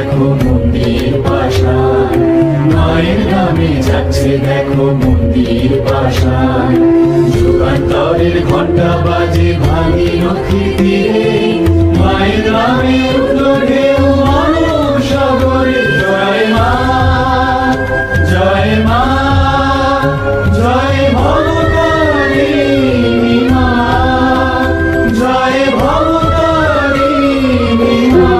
দেখো মন্দির পাশান, মায়ের নামে যাচ্ছে দেখো মন্দির পাশান। যুগান্তরের ঘণ্টা বাজে ভাগীরথী তীরে, মায়ের নামে উঠল ঢেউ মানব সাগরে। জয় মা, জয় মা, জয় ভবতারিণী মা, জয় ভবতারিণী মা।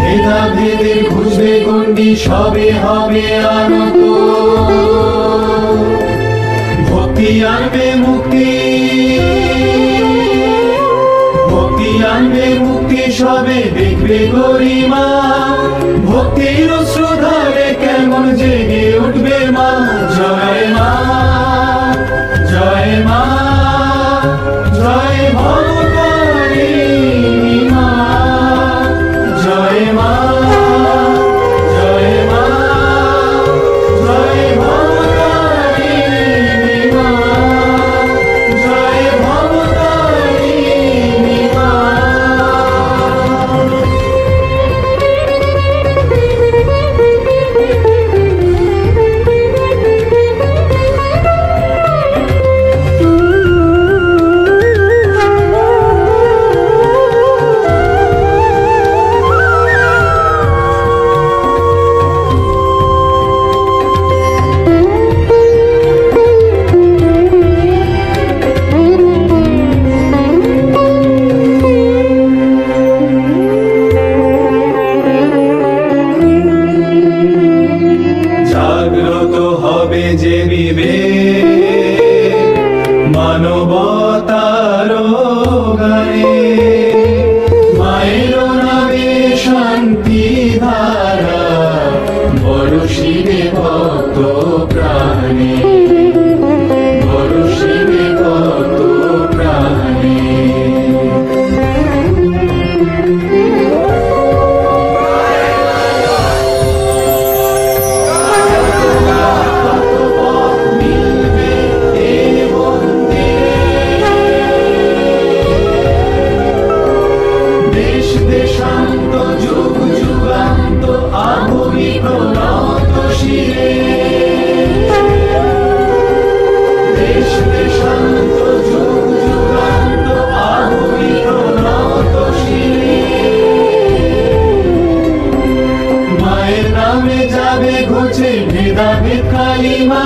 ভেদাভেদের ঘুষবে গণ্ডি সবে হবে আনত, ভক্তি আনবে মুক্তি, ভক্তি আনবে মুক্তি সবে দেখবে গরিমা। ভক্তির শ্রদ্ধারে কেমন জেগে উঠবে মা। জয় মা, জয় মা, জয় ভবতারিণী মা, জয় মা, জয় মা, জয় ভবতারিণী মা, জয় ভবতারিণী মা। জাগ্রত হবে যে বিবেক মানবতার গানে, মায়ের নামে শান্তি ধারা বরষিবে ভক্ত প্রাণে, বরষিবে ভক্ত প্রাণে। দেশান্ত যুগ যুগান্ত আধুনিক নত শিরে, দেশ দেশান্ত যুগ যুগান্ত আধুনিক নত শিরে। মায়ের নামে যাবে ঘুচে ভেদাভেদ কালিমা,